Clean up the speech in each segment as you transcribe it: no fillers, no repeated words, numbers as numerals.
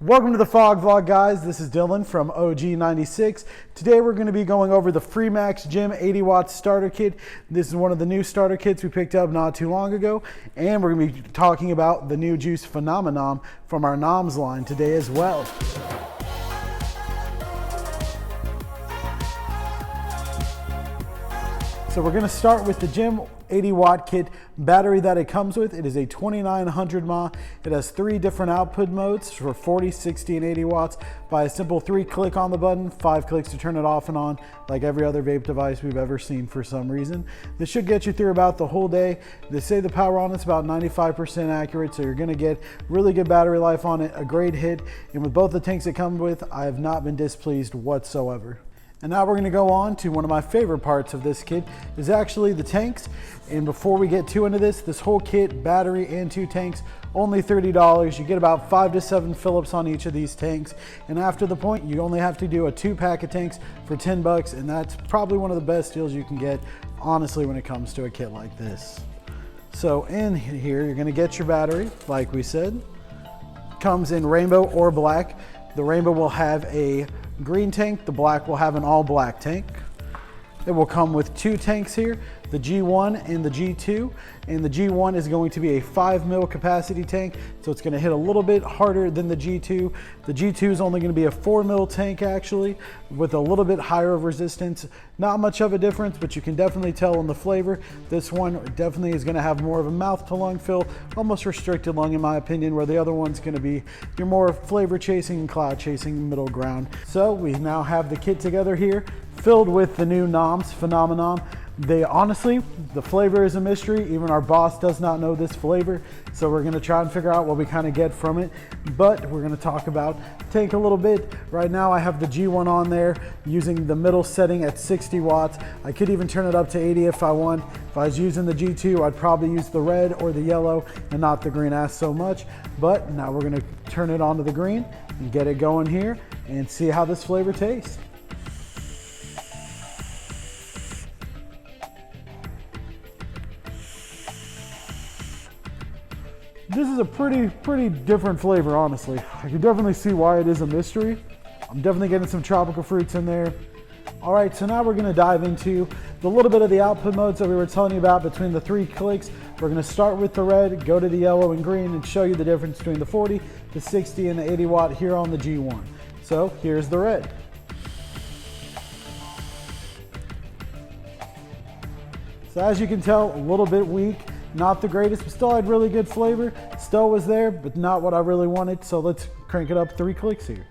Welcome to the Fog Vlog, guys. This is Dylan from OG96. Today we're going to be going over the Freemax Gemm 80 watt starter kit. This is one of the new starter kits we picked up not too long ago, and we're going to be talking about the new juice phenomenon from our NOMS line today as well. So we're going to start with the Gemm 80 watt kit battery that it comes with. It is a 2900 mAh. It has 3 different output modes for 40, 60, and 80 watts. By a simple 3-click on the button, 5 clicks to turn it off and on, like every other vape device we've ever seen for some reason. This should get you through about the whole day. They say the power on it's about 95% accurate, so you're going to get really good battery life on it, a great hit. And with both the tanks it comes with, I have not been displeased whatsoever. And now we're going to go on to one of my favorite parts of this kit is actually the tanks. And before we get too into this whole kit, battery and 2 tanks, only $30. You get about 5 to 7 Phillips on each of these tanks. And after the point, you only have to do a 2-pack of tanks for 10 bucks. And that's probably one of the best deals you can get, honestly, when it comes to a kit like this. So in here, you're going to get your battery, like we said. Comes in rainbow or black. The rainbow will have a green tank, the black will have an all black tank. It will come with 2 tanks here, the G1 and the G2, and the G1 is going to be a 5 mil capacity tank, so it's going to hit a little bit harder than the G2. The G2 is only going to be a 4 mil tank actually, with a little bit higher of resistance. Not much of a difference, but you can definitely tell in the flavor. This one definitely is going to have more of a mouth to lung fill, almost restricted lung in my opinion, where the other one's going to be your more flavor chasing and cloud chasing middle ground. So we now have the kit together here, filled with the new NOMS phenomenon. They honestly, the flavor is a mystery. Even our boss does not know this flavor. So we're gonna try and figure out what we kind of get from it. But we're gonna talk about tank a little bit. Right now I have the G1 on there using the middle setting at 60 watts. I could even turn it up to 80 if I want. If I was using the G2, I'd probably use the red or the yellow and not the green as so much. But now we're gonna turn it onto the green and get it going here and see how this flavor tastes. This is a pretty different flavor, honestly. I can definitely see why it is a mystery. I'm definitely getting some tropical fruits in there. All right, so now we're gonna dive into the little bit of the output modes that we were telling you about between the 3 clicks. We're gonna start with the red, go to the yellow and green, and show you the difference between the 40, the 60, and the 80 watt here on the G1. So here's the red. So as you can tell, a little bit weak. Not the greatest, but still had really good flavor. Still was there, but not what I really wanted. So let's crank it up 3 clicks here.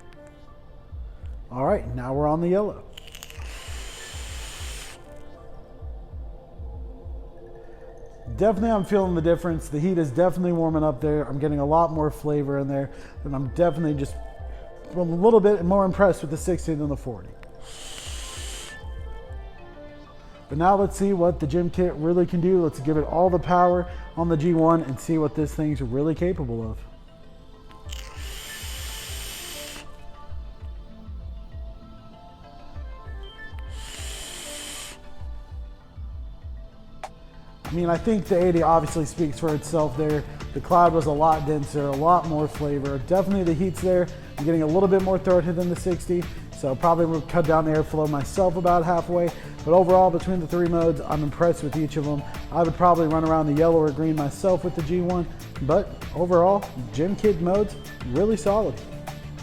All right, now we're on the yellow. Definitely I'm feeling the difference. The heat is definitely warming up there. I'm getting a lot more flavor in there. And I'm definitely just a little bit more impressed with the 60 than the 40. But now let's see what the Gemm kit really can do. Let's give it all the power on the G1 and see what this thing's really capable of. I mean, I think the 80 obviously speaks for itself there. The cloud was a lot denser, a lot more flavor. Definitely the heat's there. I'm getting a little bit more throat hit than the 60. So probably will cut down the airflow myself about halfway. But overall, between the 3 modes, I'm impressed with each of them. I would probably run around the yellow or green myself with the G1. But overall, Gemm kit modes, really solid.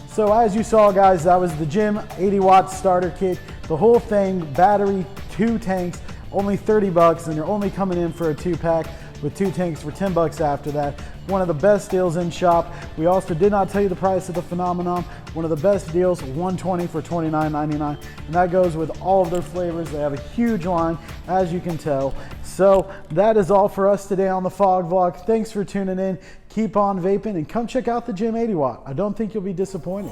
So as you saw, guys, that was the Gemm 80 watt starter kit. The whole thing, battery, 2 tanks, only 30 bucks, and you're only coming in for a 2-pack with 2 tanks for 10 bucks after that. One of the best deals in shop. We also did not tell you the price of the phenomenon. One of the best deals, $120 for $29.99. And that goes with all of their flavors. They have a huge line, as you can tell. So that is all for us today on the Fog Vlog. Thanks for tuning in. Keep on vaping and come check out the Gemm 80 watt. I don't think you'll be disappointed.